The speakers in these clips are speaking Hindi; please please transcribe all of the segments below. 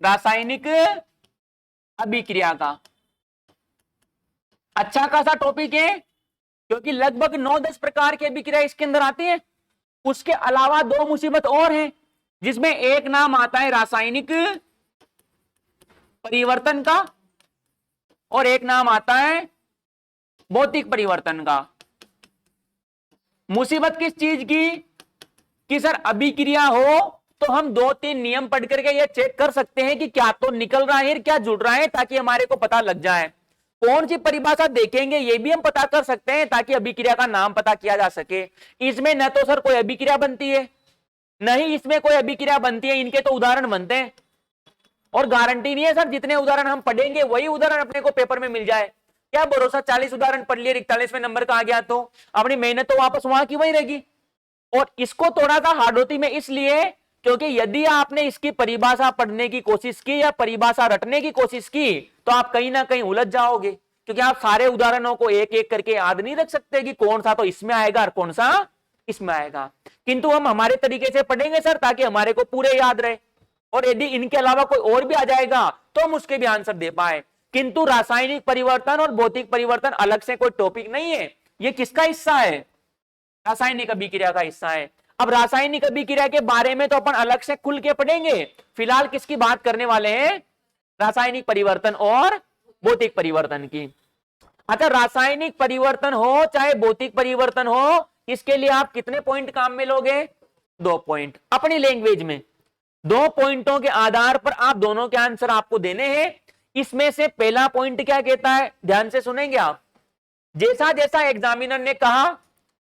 रासायनिक अभिक्रिया का। अच्छा खासा टॉपिक है, क्योंकि लगभग 9-10 प्रकार की अभिक्रिया इसके अंदर आती है। उसके अलावा दो मुसीबत और हैं, जिसमें एक नाम आता है रासायनिक परिवर्तन का और एक नाम आता है भौतिक परिवर्तन का। मुसीबत किस चीज की कि सर अभिक्रिया हो तो हम 2-3 नियम पढ़ करके ये चेक कर सकते हैं कि क्या तो निकल रहा है क्या जुड़ रहा है, ताकि हमारे को पता लग जाए। कौन सी परिभाषा देखेंगे ये भी हम पता कर सकते हैं, ताकि अभिक्रिया का नाम पता किया जा सके। इसमें न तो सर कोई अभिक्रिया बनती है, नहीं इसमें कोई अभिक्रिया बनती है, इनके तो उदाहरण बनते हैं और गारंटी नहीं है सर जितने उदाहरण हम पढ़ेंगे वही उदाहरण अपने को पेपर में मिल जाए। क्या भरोसा 40 उदाहरण पढ़ लिए 41वें नंबर का आ गया तो अपनी मेहनत तो वापस वहां की वही रहेगी। और इसको थोड़ा सा हार्ड होती में इसलिए क्योंकि यदि आपने इसकी परिभाषा पढ़ने की कोशिश की या परिभाषा रटने की कोशिश की तो आप कहीं ना कहीं उलझ जाओगे, क्योंकि आप सारे उदाहरणों को एक एक करके याद नहीं रख सकते कि कौन सा तो इसमें आएगा और कौन सा इसमें आएगा। किंतु हम हमारे तरीके से पढ़ेंगे सर ताकि हमारे को पूरे याद रहे, और यदि इनके अलावा कोई और भी आ जाएगा तो हम उसके भी आंसर दे पाए। किंतु रासायनिक परिवर्तन और भौतिक परिवर्तन अलग से कोई टॉपिक नहीं है, ये किसका हिस्सा है, रासायनिक अभिक्रिया का हिस्सा है। अब रासायनिक अभिक्रिया के बारे में तो अपन अलग से खुल के पढ़ेंगे, फिलहाल किसकी बात करने वाले हैं, रासायनिक परिवर्तन और भौतिक परिवर्तन की। अच्छा, रासायनिक परिवर्तन हो चाहे भौतिक परिवर्तन हो, इसके लिए आप कितने पॉइंट काम में लोगे, 2 पॉइंट अपनी लैंग्वेज में। 2 पॉइंटों के आधार पर आप दोनों के आंसर आपको देने हैं। इसमें से पहला पॉइंट क्या कहता है, ध्यान से सुनेंगे आप। जैसा जैसा एग्जामिनर ने कहा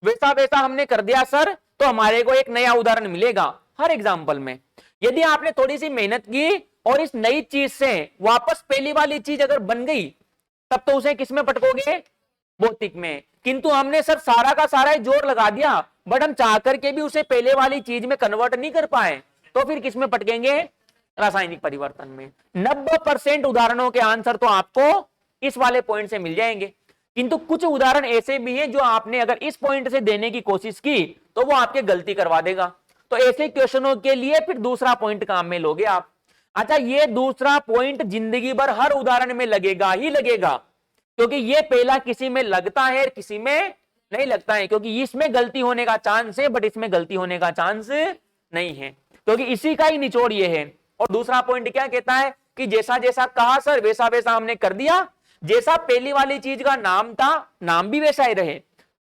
वैसा वैसा हमने कर दिया सर, तो हमारे को एक नया उदाहरण मिलेगा हर एग्जाम्पल में। यदि आपने थोड़ी सी मेहनत की और इस नई चीज से वापस पहली वाली चीज अगर बन गई, तब तो उसे किसमें पटकोगे, भौतिक में। किंतु हमने सर सारा का सारा जोर लगा दिया, बट हम चाह करके भी उसे पहले वाली चीज में कन्वर्ट नहीं कर पाए, तो फिर किसमें पटकेंगे, रासायनिक परिवर्तन में। 90% उदाहरणों के आंसर तो आपको इस वाले पॉइंट से मिल जाएंगे। किंतु कुछ उदाहरण ऐसे भी हैं जो आपने अगर इस पॉइंट से देने की कोशिश की तो वो आपके गलती करवा देगा, तो ऐसे क्वेश्चनों के लिए फिर दूसरा पॉइंट काम में लोगे आप। अच्छा, ये दूसरा पॉइंट जिंदगी भर हर उदाहरण में लगेगा ही लगेगा, क्योंकि ये पहला किसी में लगता है किसी में नहीं लगता है, क्योंकि इसमें गलती होने का चांस है बट इसमें गलती होने का चांस नहीं है, क्योंकि इसी का ही निचोड़ ये है। और दूसरा पॉइंट क्या कहता है कि जैसा जैसा कहा सर वैसा वैसा हमने कर दिया। जैसा पहली वाली चीज का नाम था नाम भी वैसा ही रहे,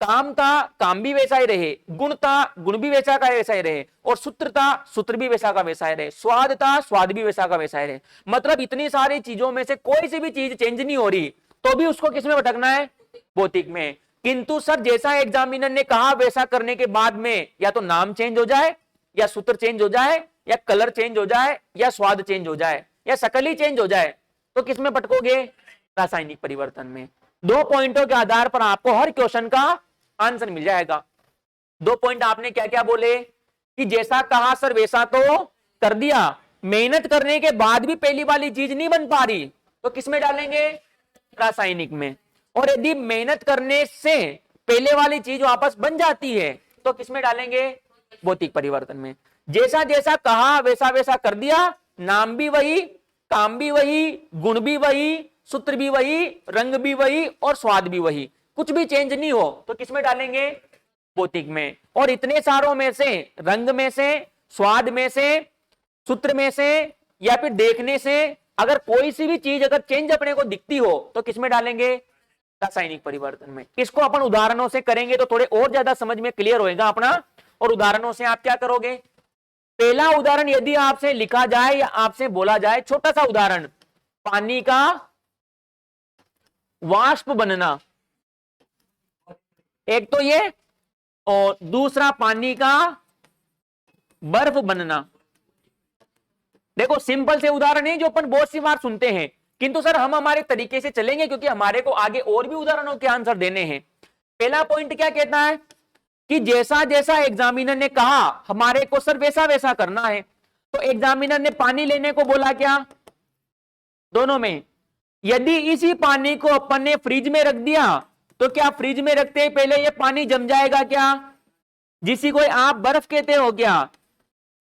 काम था काम भी वैसा ही रहे, गुण था गुण भी वैसा का वैसा ही रहे, और सूत्र था सूत्र भी वैसा का वैसा ही रहे, स्वाद था स्वाद भी वैसा का वैसा ही रहे। मतलब इतनी सारी चीजों में से कोई सी भी चीज चेंज नहीं हो रही, तो भी उसको किसमें भटकना है, भौतिक में। किंतु सर जैसा एग्जामिनर ने कहा वैसा करने के बाद में या तो नाम चेंज हो जाए या सूत्र चेंज हो जाए या कलर चेंज हो जाए या स्वाद चेंज हो जाए या शकल ही चेंज हो जाए, तो किसमें भटकोगे, रासायनिक परिवर्तन में। 2 पॉइंटों के आधार पर आपको हर क्वेश्चन का आंसर मिल जाएगा। 2 पॉइंट आपने क्या क्या बोले कि जैसा कहा सर वैसा तो कर दिया, मेहनत करने के बाद भी पहली वाली चीज नहीं बन पा रही, तो किसमें डालेंगे, रासायनिक में। और यदि मेहनत करने से पहले वाली चीज वापस बन जाती है तो किसमें डालेंगे, भौतिक परिवर्तन में। जैसा जैसा कहा वैसा वैसा कर दिया, नाम भी वही काम भी वही गुण भी वही सूत्र भी वही रंग भी वही और स्वाद भी वही, कुछ भी चेंज नहीं हो, तो किसमें डालेंगे, भौतिक में। और इतने सारों में से, रंग में से, स्वाद में से, सूत्र में से या फिर देखने से अगर कोई सी भी चीज अगर चेंज अपने को दिखती हो तो किसमें डालेंगे, रासायनिक परिवर्तन में। इसको अपन उदाहरणों से करेंगे तो थोड़े और ज्यादा समझ में क्लियर होएगा अपना। और उदाहरणों से आप क्या करोगे, पहला उदाहरण यदि आपसे लिखा जाए या आपसे बोला जाए, छोटा सा उदाहरण, पानी का वाष्प बनना, एक तो ये, और दूसरा पानी का बर्फ बनना। देखो सिंपल से उदाहरण है जो अपन बहुत सी बार सुनते हैं, किंतु सर हम हमारे तरीके से चलेंगे क्योंकि हमारे को आगे और भी उदाहरणों के आंसर देने हैं। पहला पॉइंट क्या कहता है कि जैसा जैसा एग्जामिनर ने कहा हमारे को सर वैसा वैसा करना है। तो एग्जामिनर ने पानी लेने को बोला क्या, दोनों में, यदि इसी पानी को अपन ने फ्रिज में रख दिया तो क्या फ्रिज में रखते ही पहले ये पानी जम जाएगा क्या, जिसी को आप बर्फ कहते हो क्या,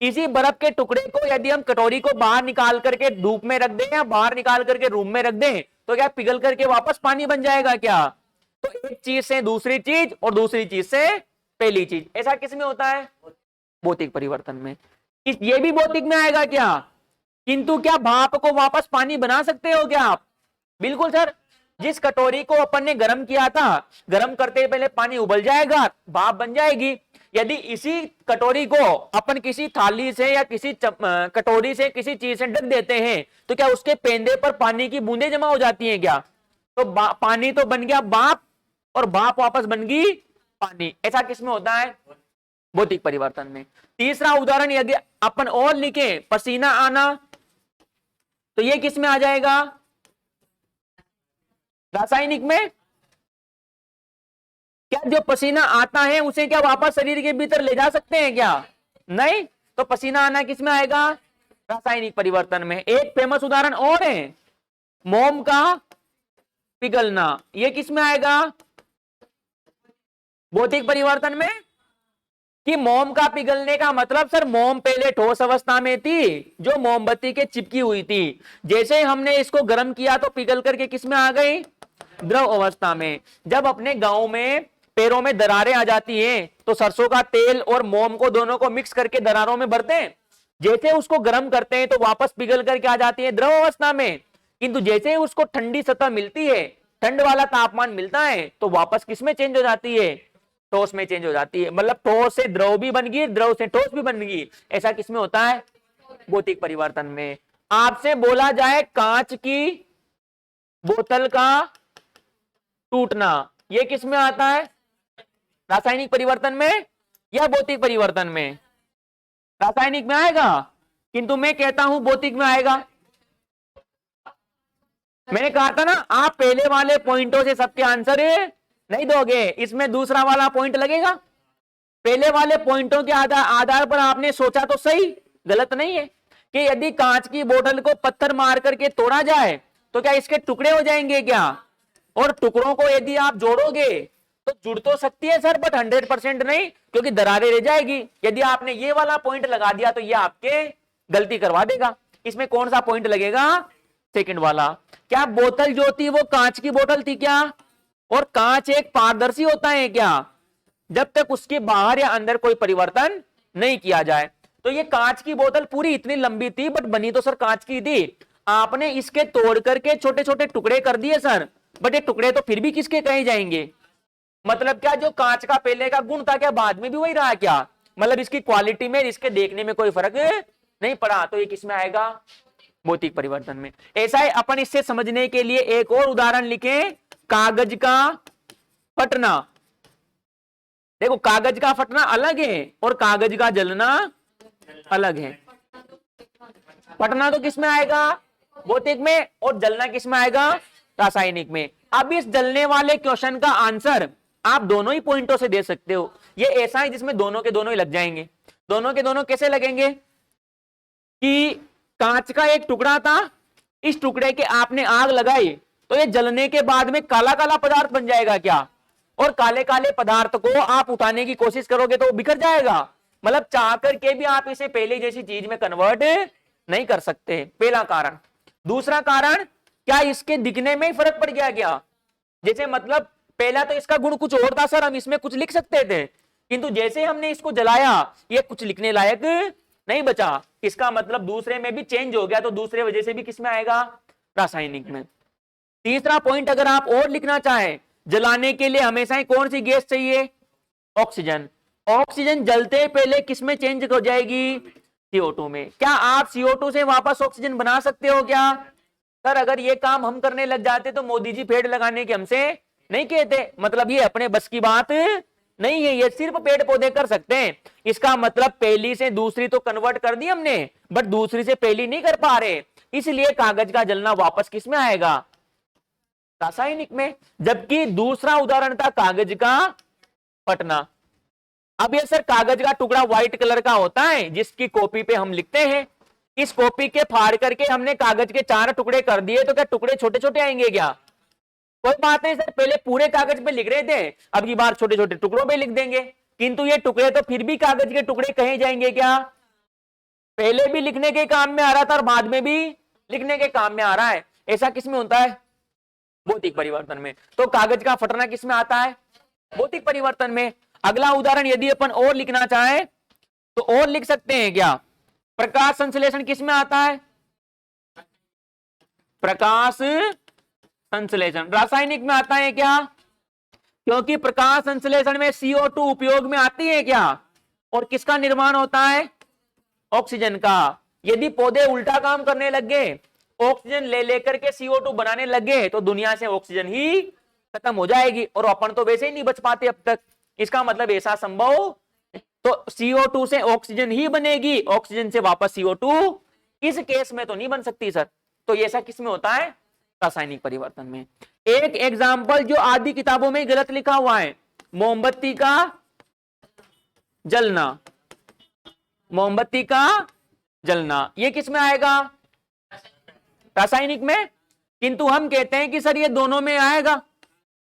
इसी बर्फ के टुकड़े को यदि हम कटोरी को बाहर निकाल करके धूप में रख दें या बाहर निकाल करके रूम में रख दें तो क्या पिघल करके वापस पानी बन जाएगा क्या? तो एक चीज से दूसरी चीज और दूसरी चीज से पहली चीज, ऐसा किसमें होता है? भौतिक परिवर्तन में। ये भी भौतिक में आएगा क्या? किंतु क्या भाप को वापस पानी बना सकते हो क्या आप? बिल्कुल सर। जिस कटोरी को अपन ने गर्म किया था, गर्म करते पहले पानी उबल जाएगा, भाप बन जाएगी। यदि इसी कटोरी को अपन किसी थाली से या किसी कटोरी से किसी चीज से ढक देते हैं तो क्या उसके पेंदे पर पानी की बूंदें जमा हो जाती हैं क्या? तो पानी तो बन गया भाप और भाप वापस बन गई पानी। ऐसा किसमें होता है? भौतिक परिवर्तन में। तीसरा उदाहरण यदि अपन और लिखे पसीना आना, तो ये किसमें आ जाएगा? रासायनिक में। क्या जो पसीना आता है उसे क्या वापस शरीर के भीतर ले जा सकते हैं क्या? नहीं। तो पसीना आना किसमें आएगा? रासायनिक परिवर्तन में। एक फेमस उदाहरण और है, मोम का पिघलना, ये किसमें आएगा? भौतिक परिवर्तन में। कि मोम का पिघलने का मतलब सर, मोम पहले ठोस अवस्था में थी जो मोमबत्ती के चिपकी हुई थी, जैसे हमने इसको गर्म किया तो पिघल करके किसमें आ गई? द्रव अवस्था में। जब अपने गांव में पैरों में दरारें आ जाती हैं तो सरसों का तेल और मोम को दोनों को मिक्स करके दरारों में भरते हैं, जैसे उसको गर्म करते हैं तो वापस पिघल करके आ जाती है द्रव अवस्था में। किंतु जैसे ही उसको ठंडी सतह मिलती है, ठंड वाला तापमान मिलता है, तो वापस किसमें चेंज हो जाती है? ठोस में चेंज हो जाती है। मतलब ठोस से द्रव भी बन गई, द्रव से ठोस भी बन गई। ऐसा किसमें होता है? भौतिक परिवर्तन में। आपसे बोला जाए कांच की बोतल का टूटना, यह किसमें आता है? रासायनिक परिवर्तन में या भौतिक परिवर्तन में? रासायनिक में आएगा, किंतु मैं कहता हूं भौतिक में आएगा। मैंने कहा था ना, आप पहले वाले पॉइंटों से सबके आंसर नहीं दोगे, इसमें दूसरा वाला पॉइंट लगेगा। पहले वाले पॉइंटों के आधार पर आपने सोचा तो सही, गलत नहीं है, कि यदि कांच की बोतल को पत्थर मार करके तोड़ा जाए तो क्या इसके टुकड़े हो जाएंगे क्या? और टुकड़ों को यदि आप जोड़ोगे तो जुड़ तो सकती है सर, बट 100% नहीं, क्योंकि दरारें रह जाएगी। यदि आपने ये वाला पॉइंट लगा दिया तो ये आपके गलती करवा देगा। इसमें कौन सा पॉइंट लगेगा? सेकंड वाला। क्या बोतल जो थी वो कांच की बोतल थी क्या? और कांच एक पारदर्शी होता है क्या? जब तक उसके बाहर या अंदर कोई परिवर्तन नहीं किया जाए। तो ये कांच की बोतल पूरी इतनी लंबी थी, बट बनी तो सर कांच की थी। आपने इसके तोड़ करके छोटे छोटे टुकड़े कर दिए सर, बट ये टुकड़े तो फिर भी किसके कहे जाएंगे? मतलब क्या जो कांच का पहले का गुण था क्या बाद में भी वही रहा क्या? मतलब इसकी क्वालिटी में, इसके देखने में कोई फर्क नहीं पड़ा। तो ये किसमें आएगा? भौतिक परिवर्तन में। ऐसा है। अपन इससे समझने के लिए एक और उदाहरण लिखें, कागज का फटना। देखो, कागज का फटना अलग है और कागज का जलना अलग है। फटना तो किसमें आएगा? भौतिक में। और जलना किसमें आएगा? रासायनिक में। अब इस जलने वाले क्वेश्चन का आंसर आप दोनों ही पॉइंटों से दे सकते हो। ये ऐसा है जिसमें दोनों के दोनों ही लग जाएंगे। दोनों के दोनों कैसे लगेंगे? कि कांच का एक टुकड़ा था, इस टुकड़े के आपने आग लगाई तो ये जलने के बाद में काला काला पदार्थ बन जाएगा क्या? और काले काले पदार्थ को आप उठाने की कोशिश करोगे तो बिखर जाएगा। मतलब चाह करके भी आप इसे पहले जैसी चीज में कन्वर्ट नहीं कर सकते। पहला कारण। दूसरा कारण, क्या इसके दिखने में ही फर्क पड़ गया क्या? जैसे मतलब पहला तो इसका गुण कुछ और था सर, हम इसमें कुछ लिख सकते थे, किंतु जैसे हमने इसको जलाया ये कुछ लिखने लायक नहीं बचा। इसका मतलब दूसरे में भी चेंज हो गया, तो दूसरे वजह से भी किसमें आएगा? रासायनिक में। तीसरा पॉइंट अगर आप और लिखना चाहें, जलाने के लिए हमेशा ही कौन सी गैस चाहिए? ऑक्सीजन। ऑक्सीजन जलते पहले किसमें चेंज हो जाएगी? CO2 में। क्या आप CO2 से वापस ऑक्सीजन बना सकते हो क्या? सर अगर ये काम हम करने लग जाते तो मोदी जी पेड़ लगाने के हमसे नहीं कहते। मतलब ये अपने बस की बात नहीं है, ये सिर्फ पेड़ पौधे कर सकते हैं। इसका मतलब पहली से दूसरी तो कन्वर्ट कर दी हमने, बट दूसरी से पहली नहीं कर पा रहे, इसलिए कागज का जलना वापस किसमें आएगा? रासायनिक में। जबकि दूसरा उदाहरण था कागज का फटना। अब ये सर कागज का टुकड़ा व्हाइट कलर का होता है जिसकी कॉपी पे हम लिखते हैं। इस कॉपी के फाड़ करके हमने कागज के 4 टुकड़े कर दिए तो क्या टुकड़े छोटे छोटे आएंगे क्या? कोई बात नहीं सर, पहले पूरे कागज पे लिख रहे थे, अब की बार छोटे छोटे टुकड़ों पे लिख देंगे, किंतु ये टुकड़े तो फिर भी कागज के टुकड़े कहे जाएंगे क्या? पहले भी लिखने के काम में आ रहा था और बाद में भी लिखने के काम में आ रहा है। ऐसा किस में होता है? भौतिक परिवर्तन में। तो कागज का फटना किस में आता है? भौतिक परिवर्तन में। अगला उदाहरण यदि अपन और लिखना चाहें तो और लिख सकते हैं क्या? प्रकाश संश्लेषण किस में आता है? प्रकाश संश्लेषण रासायनिक में आता है क्या? क्योंकि प्रकाश संश्लेषण में CO2 उपयोग में आती है क्या? और किसका निर्माण होता है? ऑक्सीजन का। यदि पौधे उल्टा काम करने लग गए, ऑक्सीजन ले लेकर के CO2 बनाने लग गए, तो दुनिया से ऑक्सीजन ही खत्म हो जाएगी और अपन तो वैसे ही नहीं बच पाते अब तक। इसका मतलब ऐसा संभव, तो CO2 से ऑक्सीजन ही बनेगी, ऑक्सीजन से वापस CO2 इस केस में तो नहीं बन सकती सर। तो ऐसा किस में होता है? रासायनिक परिवर्तन में। एक एग्जाम्पल जो आदि किताबों में गलत लिखा हुआ है, मोमबत्ती का जलना। मोमबत्ती का जलना ये किस में आएगा? रासायनिक में। किंतु हम कहते हैं कि सर ये दोनों में आएगा,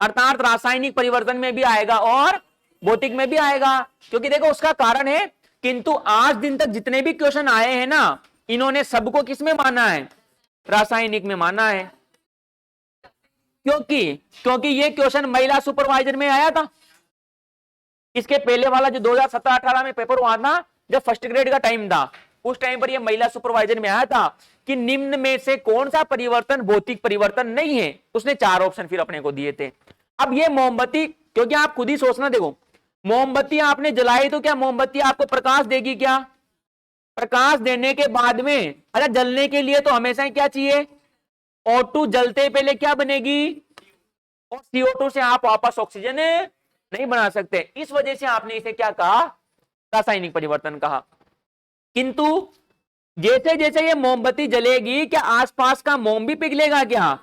अर्थात रासायनिक परिवर्तन में भी आएगा और भौतिक में भी आएगा। क्योंकि देखो उसका कारण है, किंतु आज दिन तक जितने भी क्वेश्चन आए हैं ना, इन्होंने सबको किस में माना है? रासायनिक में माना है। क्योंकि ये क्वेश्चन महिला सुपरवाइजर में आया था। इसके पहले वाला जो 2017-18 में पेपर हुआ था, जब फर्स्ट ग्रेड का टाइम था, उस टाइम पर ये महिला सुपरवाइजर में आया था कि निम्न में से कौन सा परिवर्तन भौतिक परिवर्तन नहीं है। उसने 4 ऑप्शन फिर अपने को दिए थे। अब ये मोमबत्ती, क्योंकि आप खुद ही सोचना, देखो मोमबत्ती आपने जलाई तो क्या मोमबत्ती आपको प्रकाश देगी क्या? प्रकाश देने के बाद में, अच्छा जलने के लिए तो हमेशा क्या चाहिए? O2 जलते पहले क्या बनेगी? और CO2 से आप वापस ऑक्सीजन नहीं बना सकते। इस वजह से आपने इसे क्या कहा? रासायनिक परिवर्तन कहा। किंतु जैसे जैसे ये मोमबत्ती जलेगी, क्या आसपास का मोम भी पिघलेगा क्या?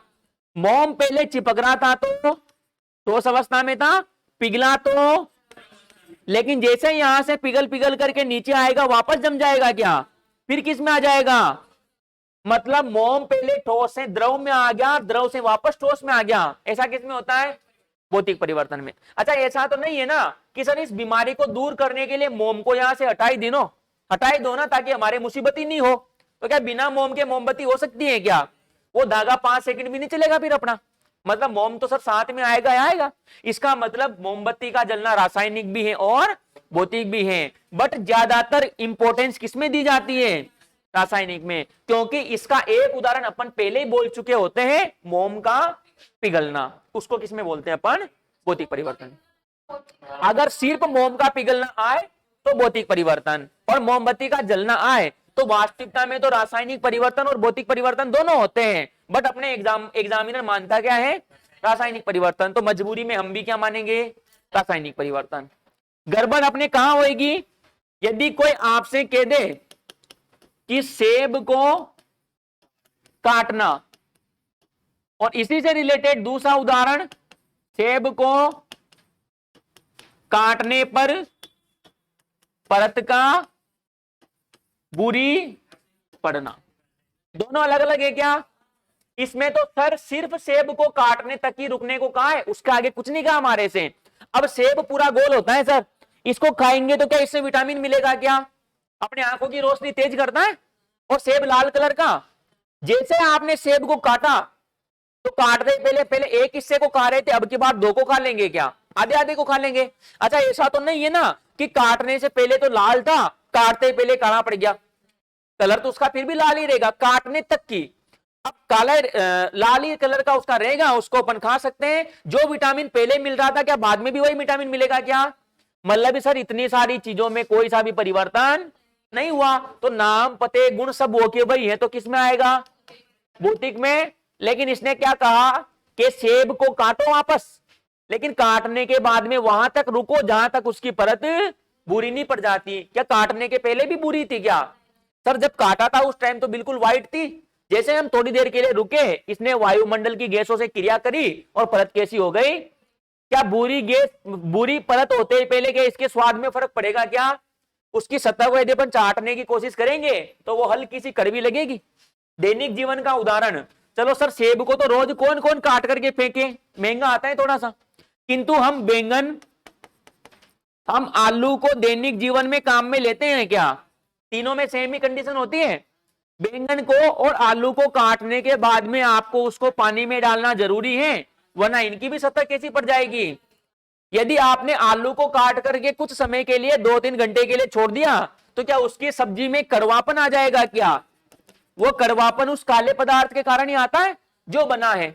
मोम पहले चिपक रहा था तो ठोस अवस्था में था, पिघला तो, लेकिन जैसे यहां से पिघल पिघल करके नीचे आएगा, वापस जम जाएगा क्या? फिर किस में आ जाएगा? मतलब मोम पहले ठोस से द्रव में आ गया, द्रव से वापस ठोस में आ गया। ऐसा किस में होता है? भौतिक परिवर्तन में। अच्छा ऐसा तो नहीं है ना कि सर इस बीमारी को दूर करने के लिए मोम को यहां से हटाई दो ना, ताकि हमारे मुसीबत ही नहीं हो। तो क्या बिना मोम के मोमबत्ती हो सकती है क्या? वो धागा 5 सेकंड भी नहीं चलेगा फिर अपना। मतलब मोम तो सर साथ में आएगा। इसका मतलब मोमबत्ती का जलना रासायनिक भी है और भौतिक भी है, बट ज्यादातर इंपॉर्टेंस किसमें दी जाती है? रासायनिक में। क्योंकि इसका एक उदाहरण अपन पहले ही बोल चुके होते हैं, मोम का पिघलना। उसको किसमें बोलते हैं अपन? भौतिक परिवर्तन। अगर सिर्फ मोम का पिघलना आए तो भौतिक परिवर्तन, और मोमबत्ती का जलना आए तो वास्तविकता में तो रासायनिक परिवर्तन और भौतिक परिवर्तन दोनों होते हैं। बट अपने एग्जामिनर मानता क्या है? रासायनिक परिवर्तन। तो मजबूरी में हम भी क्या मानेंगे? रासायनिक परिवर्तन। गड़बड़ अपने कहां होगी? यदि कोई आपसे कह दे कि सेब को काटना, और इसी से रिलेटेड दूसरा उदाहरण, सेब को काटने पर परत का बुरी पड़ना, दोनों अलग अलग है क्या? इसमें तो सर सिर्फ सेब को काटने तक ही रुकने को कहा है, उसके आगे कुछ नहीं कहा हमारे से। अब सेब पूरा गोल होता है सर, इसको खाएंगे तो क्या इससे विटामिन मिलेगा क्या? अपने आंखों की रोशनी तेज करता है। और सेब लाल कलर का, जैसे आपने सेब को काटा तो काटते पहले पहले एक हिस्से को खा रहे थे, अब की बार 2 को खा लेंगे क्या? आधे आधे को खा लेंगे। अच्छा ऐसा तो नहीं है ना कि काटने से पहले तो लाल था, काटते पहले काला पड़ गया। कलर तो उसका फिर भी लाल ही रहेगा काटने तक की। अब काला लाल ही कलर का उसका रहेगा, उसको अपन खा सकते हैं। जो विटामिन पहले मिल रहा था क्या बाद में भी वही विटामिन मिलेगा क्या? मतलब सर इतनी सारी चीजों में कोई सा भी परिवर्तन नहीं हुआ, तो नाम पते गुण सब ओके भाई है, तो किस में आएगा? भौतिक में। लेकिन इसने क्या कहा कि सेब को काटो वापस, लेकिन काटने के बाद में वहां तक रुको जहां तक उसकी परत बुरी नहीं पड़ जाती। क्या काटने के पहले भी बुरी थी क्या? सर जब काटा था उस टाइम तो बिल्कुल व्हाइट थी। जैसे हम थोड़ी देर के लिए रुके, इसने वायुमंडल की गैसों से क्रिया करी और परत कैसी हो गई? क्या बुरी परत होते ही पहले क्या इसके स्वाद में फर्क पड़ेगा क्या? उसकी सतह को यदि अपन चाटने की कोशिश करेंगे तो वो हल्की सी कड़वी लगेगी। दैनिक जीवन का उदाहरण, चलो सर सेब को तो रोज कौन कौन काट करके फेंके, महंगा आता है थोड़ा सा, किंतु हम बैंगन, हम आलू को दैनिक जीवन में काम में लेते हैं क्या? तीनों में सेम ही कंडीशन होती है। बैंगन को और आलू को काटने के बाद में आपको उसको पानी में डालना जरूरी है, वरना इनकी भी सतह कैसी पड़ जाएगी। यदि आपने आलू को काट करके कुछ समय के लिए 2-3 घंटे के लिए छोड़ दिया तो क्या उसकी सब्जी में कड़वापन आ जाएगा क्या? वो कड़वापन उस काले पदार्थ के कारण ही आता है जो बना है।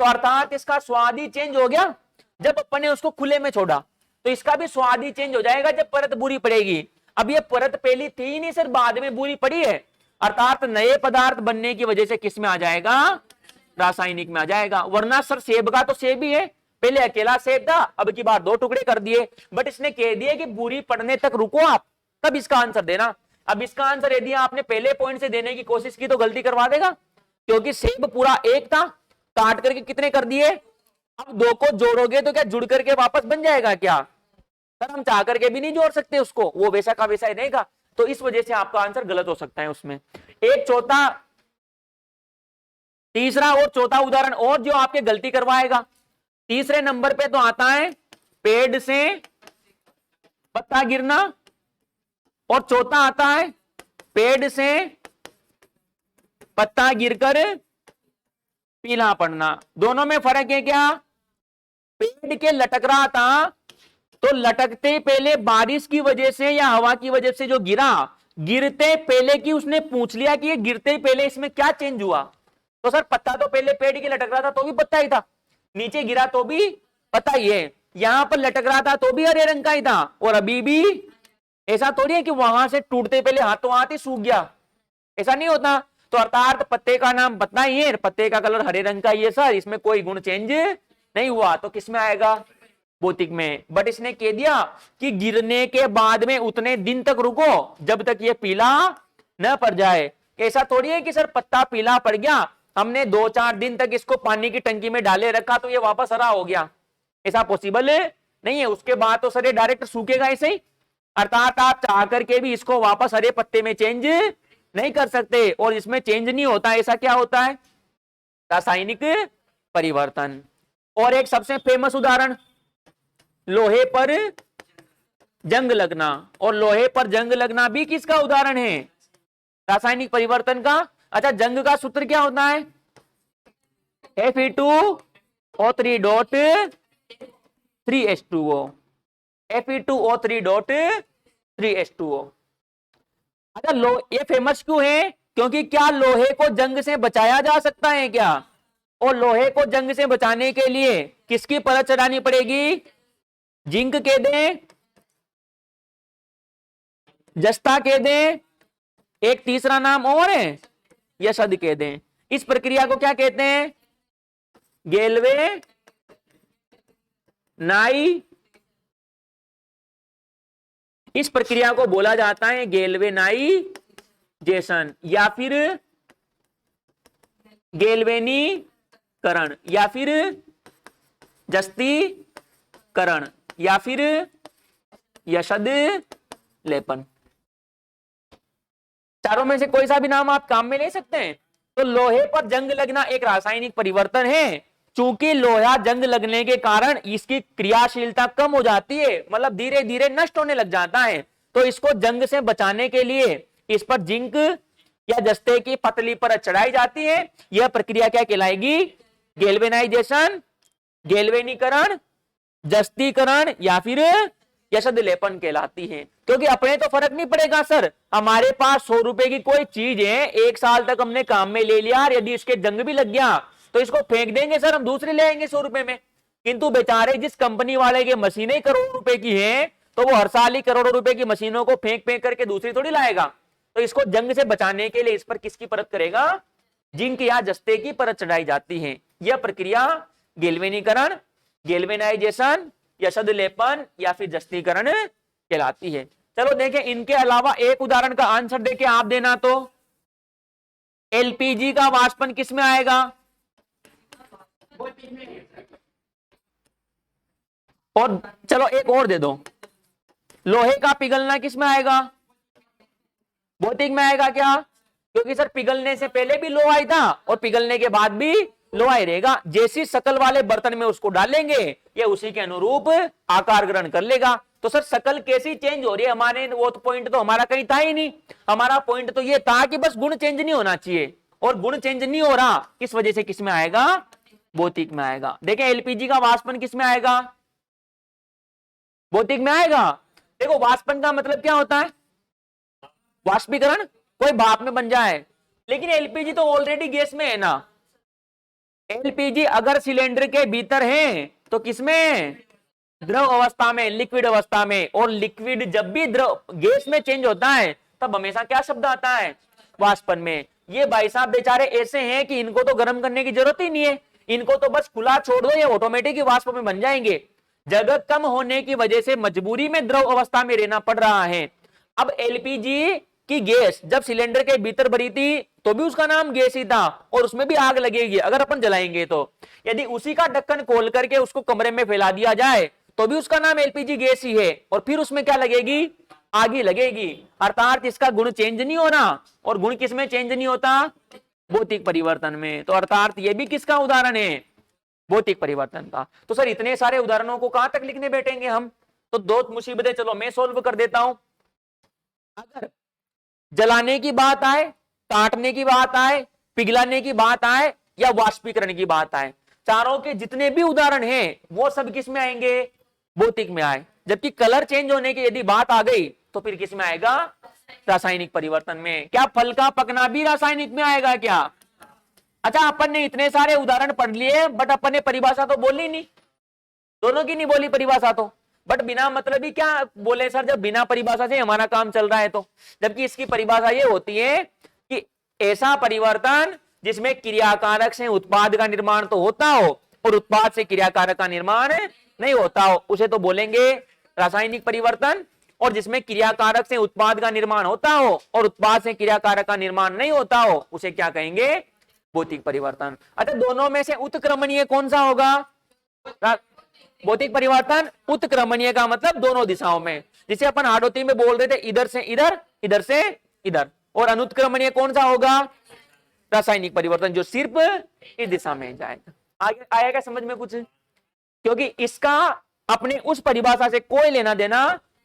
तो अर्थात इसका स्वाद ही चेंज हो गया जब अपन ने उसको खुले में छोड़ा, तो इसका भी स्वाद ही चेंज हो जाएगा जब परत बुरी पड़ेगी। अब ये परत पहली थी ही नहीं सर, बाद में बुरी पड़ी है, अर्थात नए पदार्थ बनने की वजह से किस में आ जाएगा? रासायनिक में आ जाएगा। वरना सर सेब का तो सेब ही है, पहले अकेला सेब था, अब की बार 2 टुकड़े कर दिए, बट इसने कह दिया कि बुरी पड़ने तक रुको आप, तब इसका आंसर देना। अब इसका आंसर यदि आपने पहले पॉइंट से देने की कोशिश की तो गलती करवा देगा, क्योंकि सेब पूरा एक था, काट करके कितने कर दिए, अब 2 को जोड़ोगे तो क्या जुड़ करके वापस बन जाएगा क्या? सर हम चाह करके भी नहीं जोड़ सकते उसको, वो वैसा का वैसा ही रहेगा। तो इस वजह से आपका आंसर गलत हो सकता है उसमें। एक चौथा, तीसरा और चौथा उदाहरण और जो आपके गलती करवाएगा। तीसरे नंबर पे तो आता है पेड़ से पत्ता गिरना, और चौथा आता है पेड़ से पत्ता गिरकर पीला पड़ना। दोनों में फर्क है क्या? पेड़ के लटक रहा था तो लटकते पहले बारिश की वजह से या हवा की वजह से जो गिरा, गिरते पहले की उसने पूछ लिया कि ये गिरते पहले इसमें क्या चेंज हुआ। तो सर पत्ता तो पहले पेड़ के लटक रहा था तो भी पत्ता ही था, नीचे गिरा तो भी पत्ता ही है, यहां पर लटक रहा था तो भी हरे रंग का ही था, और अभी भी। ऐसा थोड़ी है कि वहां से टूटते पहले हाथों हाथ ही सूख गया, ऐसा नहीं होता। तो अर्थात पत्ते का नाम पत्ता ही है, पत्ते का कलर हरे रंग का ही है सर, इसमें कोई गुण चेंज नहीं हुआ, तो किसमें आएगा? भौतिक में। बट इसने कह दिया कि गिरने के बाद में उतने दिन तक रुको जब तक ये पीला न पड़ जाए। ऐसा थोड़ी है कि सर पत्ता पीला पड़ गया, हमने 2-4 दिन तक इसको पानी की टंकी में डाले रखा तो ये वापस हरा हो गया, ऐसा पॉसिबल नहीं है। उसके बाद तो सर ये डायरेक्ट सूखेगा ऐसे ही, अर्थात आप चाह करके भी इसको वापस हरे पत्ते में चेंज नहीं कर सकते, और इसमें चेंज नहीं होता। ऐसा क्या होता है? रासायनिक परिवर्तन। और एक सबसे फेमस उदाहरण, लोहे पर जंग लगना, और लोहे पर जंग लगना भी किसका उदाहरण है? रासायनिक परिवर्तन का। अच्छा, जंग का सूत्र क्या होता है? Fe2O3.3H2O, Fe2O3.3H2O। अच्छा, ये फेमस क्यों है? क्योंकि क्या लोहे को जंग से बचाया जा सकता है क्या? और लोहे को जंग से बचाने के लिए किसकी परत चढ़ानी पड़ेगी? जिंक के दें, जस्ता के दें, एक तीसरा नाम और है यशद के दें। इस प्रक्रिया को क्या कहते हैं? गेलवे नाई। इस प्रक्रिया को बोला जाता है गेल्वेनाइजेशन, या फिर गेल्वेनीकरण, या फिर जस्तीकरण, या फिर यशद लेपन। चारों में से कोई सा भी नाम आप काम में ले सकते हैं। तो लोहे पर जंग लगना एक रासायनिक परिवर्तन है। चूंकि लोहा जंग लगने के कारण इसकी क्रियाशीलता कम हो जाती है, मतलब धीरे धीरे नष्ट होने लग जाता है, तो इसको जंग से बचाने के लिए इस पर जिंक या जस्ते की पतली परत चढ़ाई जाती है। यह प्रक्रिया क्या कहलाएगी? गेल्वेनाइजेशन, गेल्वेनीकरण, जस्तीकरण या फिर यशद लेपन कहलाती है। क्योंकि अपने तो फर्क नहीं पड़ेगा सर, हमारे पास 100 रुपए की कोई चीज है, 1 साल तक हमने काम में ले लिया, यदि इसके जंग भी लग गया तो इसको फेंक देंगे सर, हम दूसरे ले आएंगे 100 रुपए में। किंतु बेचारे जिस कंपनी वाले की मशीनें करोड़ों रुपए की हैं, तो वो हर साल ही करोड़ों रुपए की मशीनों को फेंक फेंक करके दूसरी थोड़ी लाएगा। तो इसको जंग से बचाने के लिए इस पर किसकी परत करेगा? जिंक या जस्ते की परत चढ़ाई जाती है। यह प्रक्रिया गेल्वेनीकरण, गेल्वेनाइजेशन, यशद लेपन या फिर जस्तीकरण कहलाती है। चलो देखें, इनके अलावा एक उदाहरण का आंसर देके आप देना, तो एलपीजी का वाष्पन किस में आएगा? और चलो एक और दे दो, लोहे का पिघलना किस में आएगा? भौतिक में आएगा क्या? क्योंकि सर पिघलने से पहले भी लोहा ही था और पिघलने के बाद भी लोहा ही रहेगा। जैसी शकल वाले बर्तन में उसको डालेंगे ये उसी के अनुरूप आकार ग्रहण कर लेगा। तो सर शकल कैसी चेंज हो रही है हमारे, वो तो पॉइंट तो हमारा कहीं था ही नहीं। हमारा पॉइंट तो ये था कि बस गुण चेंज नहीं होना चाहिए, और गुण चेंज नहीं हो रहा, किस वजह से किस में आएगा, भौतिक में आएगा। देखें एलपीजी का वाष्पन किस में आएगा, भौतिक में आएगा। देखो वाष्पन का मतलब क्या होता है, वाष्पीकरण, कोई भाप में बन जाए, लेकिन एलपीजी तो ऑलरेडी गैस में है ना। एलपीजी अगर सिलेंडर के भीतर है तो किसमें, द्रव अवस्था में, लिक्विड अवस्था में। और लिक्विड जब भी द्रव गैस में चेंज होता है तब हमेशा क्या शब्द आता है, वाष्पन में। ये भाई साहब बेचारे ऐसे हैं कि इनको तो गर्म करने की जरूरत ही नहीं है, इनको तो बस खुला छोड़ दो, ये ऑटोमेटिक ही वाष्प में बन जाएंगे। जगह कम होने की वजह से मजबूरी में द्रव अवस्था में रहना पड़ रहा है। अब एलपीजी की गैस जब सिलेंडर के भीतर भरी थी तो भी उसका नाम गैस ही था, और उसमें भी आग लगेगी अगर अपन जलाएंगे तो। यदि उसी का ढक्कन खोल करके उसको कमरे में फैला दिया जाए तो भी उसका नाम एलपीजी गैस ही है, और फिर उसमें क्या लगेगी, आग ही लगेगी। अर्थात इसका गुण चेंज नहीं होना, और गुण किसमें चेंज नहीं होता, भौतिक परिवर्तन में। तो अर्थात ये भी किसका उदाहरण है, भौतिक परिवर्तन का। तो सर इतने सारे उदाहरणों को कहां तक लिखने बैठेंगे हम, तो दो मुसीबतें चलो मैं सोल्व कर देता हूं। अगर जलाने की बात आए, काटने की बात आए, पिघलाने की बात आए, या वाष्पीकरण की बात आए, चारों के जितने भी उदाहरण हैं वो सब किस में आएंगे, भौतिक में आए। जबकि कलर चेंज होने की यदि बात आ गई तो फिर किस में आएगा, रासायनिक परिवर्तन में। क्या फल का पकना भी रासायनिक में आएगा क्या। अच्छा अपन ने इतने सारे उदाहरण पढ़ लिए बट अपन ने परिभाषा तो बोली नहीं, दोनों की नहीं बोली परिभाषा तो, बट बिना मतलब ही क्या बोले सर, जब बिना परिभाषा से हमारा काम चल रहा है तो। जबकि इसकी परिभाषा ये होती है कि ऐसा परिवर्तन जिसमें क्रियाकारक से उत्पाद का निर्माण तो होता हो और उत्पाद से क्रियाकारक का निर्माण नहीं होता हो, उसे तो बोलेंगे रासायनिक परिवर्तन। और जिसमें क्रियाकारक से उत्पाद का निर्माण होता हो और उत्पाद से क्रियाकारक का निर्माण नहीं होता हो, उसे क्या कहेंगे, भौतिक परिवर्तन। अच्छा दोनों में से उत्क्रमणीय कौन सा होगा, भौतिक परिवर्तन। उत्क्रमणीय का मतलब दोनों दिशाओं में, जिसे अपन हाडोती में बोल रहे थे इधर से इधर, इधर से इधर। और अनुत्क्रमणीय कौन सा होगा, रासायनिक परिवर्तन, जो सिर्फ इस दिशा में जाएगा। आगे आएगा समझ में कुछ, क्योंकि इसका अपने उस परिभाषा से कोई लेना देना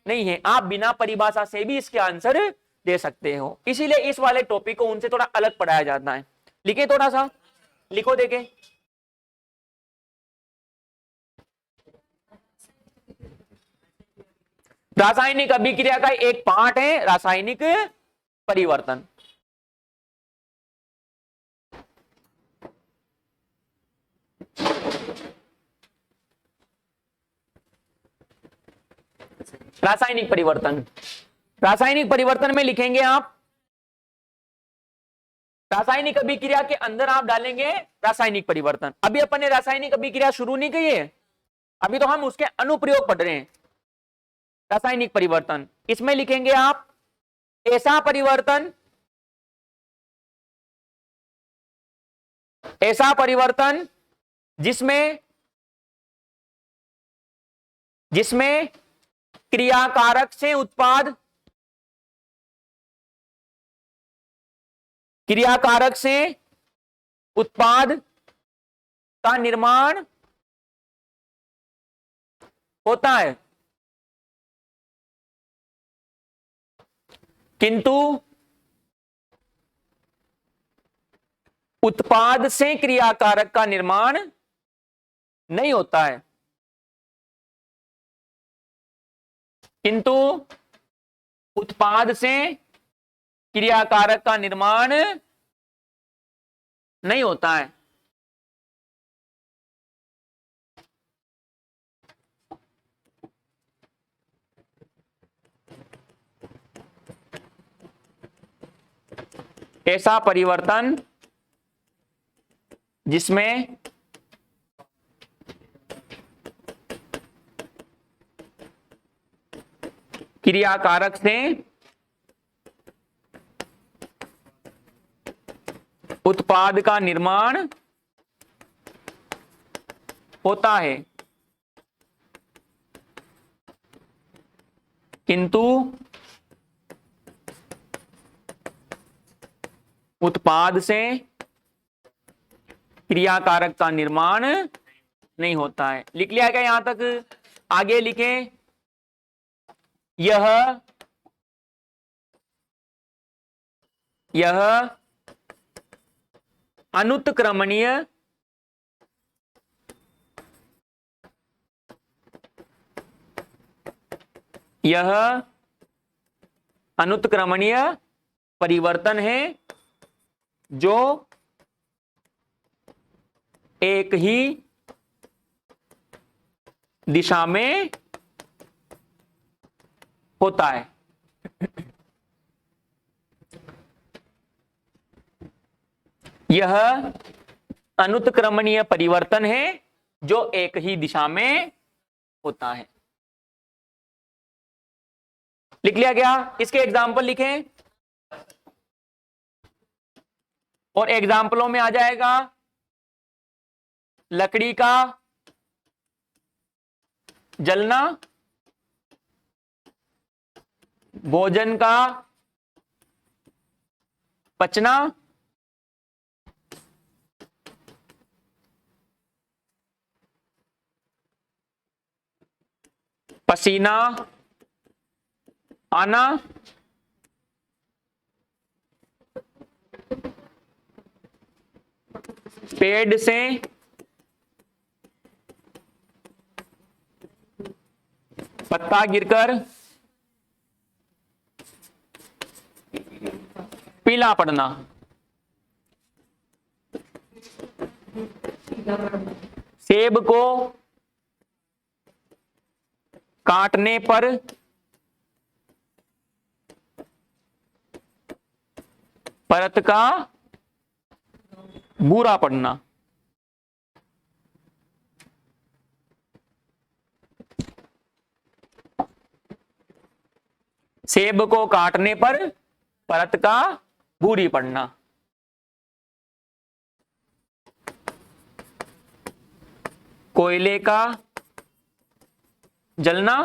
नहीं है। आप बिना परिभाषा से भी इसके आंसर दे सकते हो, इसीलिए इस वाले टॉपिक को उनसे थोड़ा अलग पढ़ाया जाता है। लिखे थोड़ा सा, लिखो देखे। रासायनिक अभिक्रिया का एक पार्ट है रासायनिक परिवर्तन। रासायनिक परिवर्तन, रासायनिक परिवर्तन में लिखेंगे आप, रासायनिक अभिक्रिया के अंदर आप डालेंगे रासायनिक परिवर्तन। अभी अपन ने रासायनिक अभिक्रिया शुरू नहीं की है, अभी तो हम उसके अनुप्रयोग पढ़ रहे हैं। रासायनिक परिवर्तन, इसमें लिखेंगे आप ऐसा परिवर्तन, ऐसा परिवर्तन जिसमें जिसमें क्रियाकारक से उत्पाद, क्रियाकारक से उत्पाद का निर्माण होता है, किंतु उत्पाद से क्रियाकारक का निर्माण नहीं होता है, किंतु उत्पाद से क्रियाकारक का निर्माण नहीं होता है। ऐसा परिवर्तन जिसमें क्रियाकारक से उत्पाद का निर्माण होता है, किंतु उत्पाद से क्रियाकारक का निर्माण नहीं होता है। लिख लिया क्या यहां तक, आगे लिखें। यह अनुत्क्रमणीय परिवर्तन है जो एक ही दिशा में होता है। यह अनुत्क्रमणीय परिवर्तन है जो एक ही दिशा में होता है। लिख लिया गया। इसके एग्जाम्पल लिखें और एग्जाम्पलों में आ जाएगा लकड़ी का जलना, भोजन का पचना, पसीना आना, पेड़ से पत्ता गिरकर पीला पड़ना, सेब को काटने पर परत का भूरा पड़ना, सेब को काटने पर परत का भूरी पड़ना, कोयले का जलना,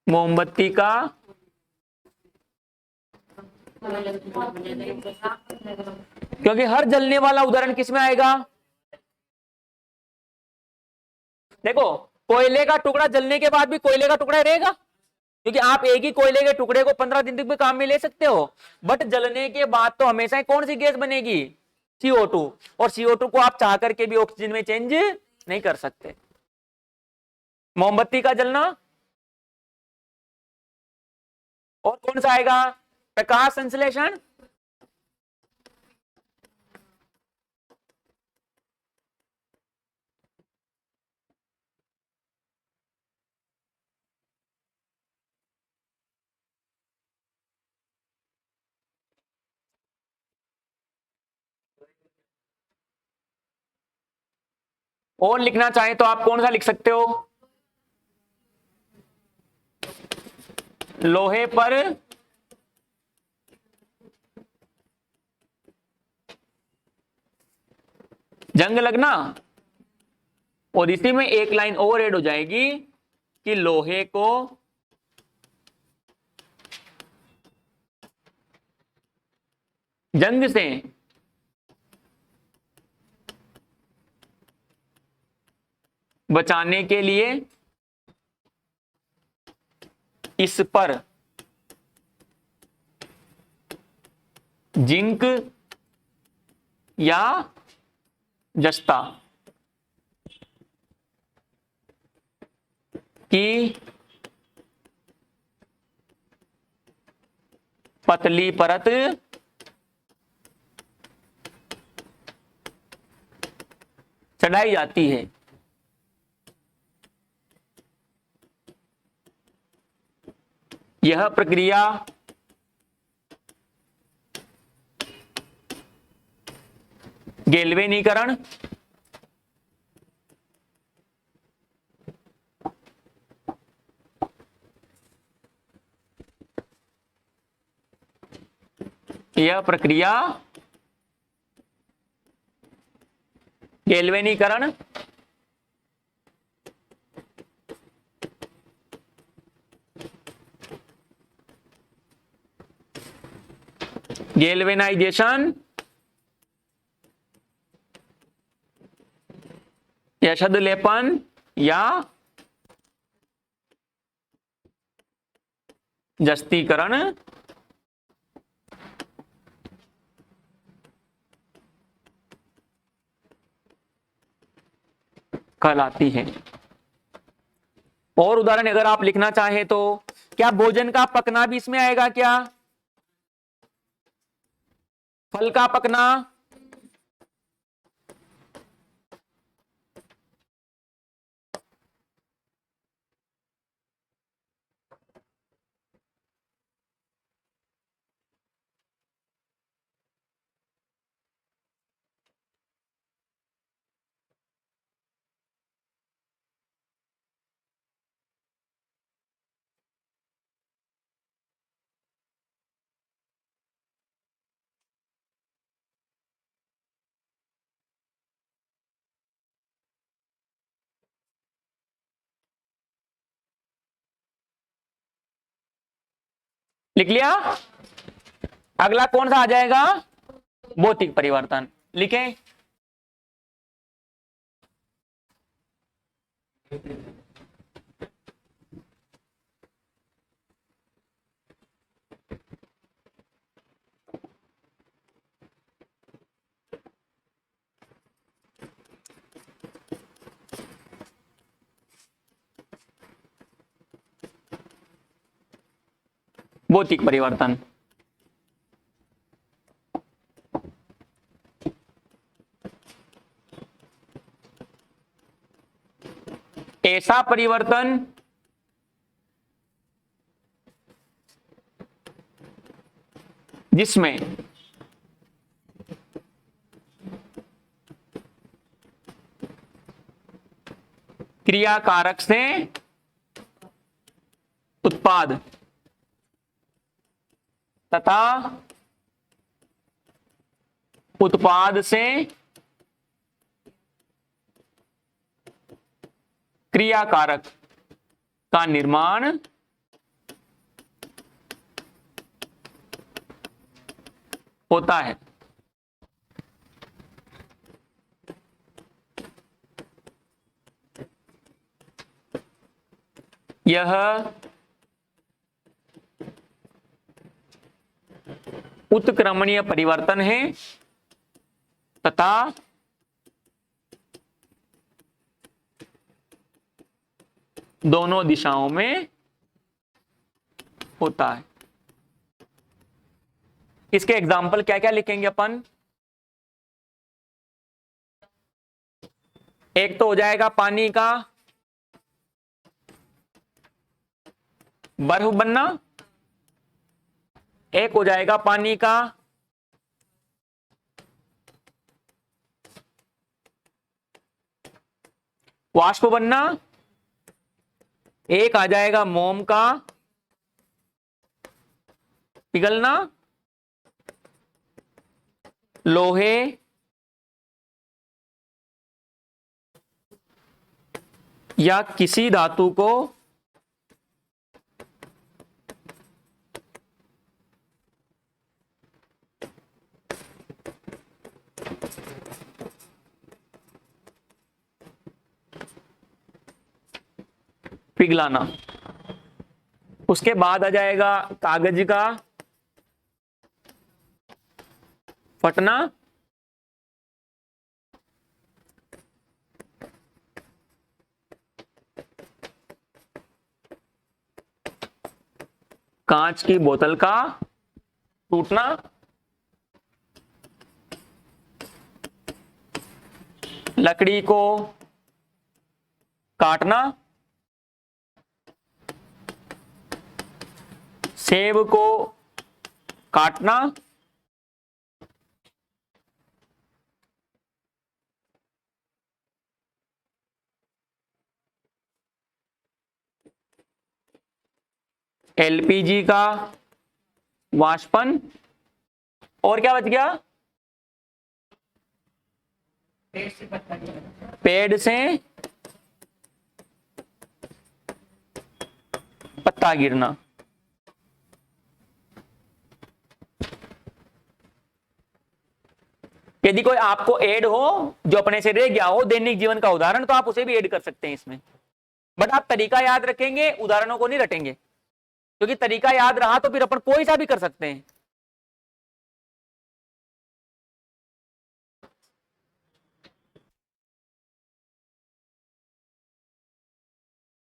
मोमबत्ती का क्योंकि हर जलने वाला उदाहरण किसमें आएगा? देखो, कोयले का टुकड़ा जलने के बाद भी कोयले का टुकड़ा रहेगा, क्योंकि आप एक ही कोयले के टुकड़े को 15 दिन तक भी काम में ले सकते हो, बट जलने के बाद तो हमेशा कौन सी गैस बनेगी? CO2। और CO2 को आप चाह करके भी ऑक्सीजन में चेंज नहीं कर सकते। मोमबत्ती का जलना और कौन सा आएगा? प्रकाश संश्लेषण, और लिखना चाहे तो आप कौन सा लिख सकते हो? लोहे पर जंग लगना, और इसी में एक लाइन और ऐड हो जाएगी कि लोहे को जंग से बचाने के लिए इस पर जिंक या जस्ता की पतली परत चढ़ाई जाती है। यह प्रक्रिया गैल्वेनीकरण यह प्रक्रिया गैल्वेनीकरण गैल्वेनाइजेशन या शब्द लेपन या जस्तीकरण कहलाती है। और उदाहरण अगर आप लिखना चाहे तो क्या भोजन का पकना भी इसमें आएगा क्या? फल का पकना, लिख लिया? अगला कौन सा आ जाएगा? भौतिक परिवर्तन। लिखें। भौतिक परिवर्तन। ऐसा परिवर्तन जिसमें क्रियाकारक से उत्पाद तथा उत्पाद से क्रियाकारक का निर्माण होता है। यह उत्क्रमणीय परिवर्तन है तथा दोनों दिशाओं में होता है। इसके एग्जाम्पल क्या क्या लिखेंगे अपन? एक तो हो जाएगा पानी का बर्फ बनना, एक हो जाएगा पानी का वाष्प बनना, एक आ जाएगा मोम का पिघलना, लोहे या किसी धातु को पिघलाना। उसके बाद आ जाएगा कागज का फटना, कांच की बोतल का टूटना, लकड़ी को काटना, सेब को काटना, एलपीजी का वाष्पन, और क्या बच गया? पेड़ से पत्ता गिरना। यदि कोई आपको ऐड हो जो अपने से रह गया हो दैनिक जीवन का उदाहरण, तो आप उसे भी ऐड कर सकते हैं इसमें, बट आप तरीका याद रखेंगे, उदाहरणों को नहीं रटेंगे, क्योंकि तरीका याद रहा तो फिर अपन कोई सा भी कर सकते हैं।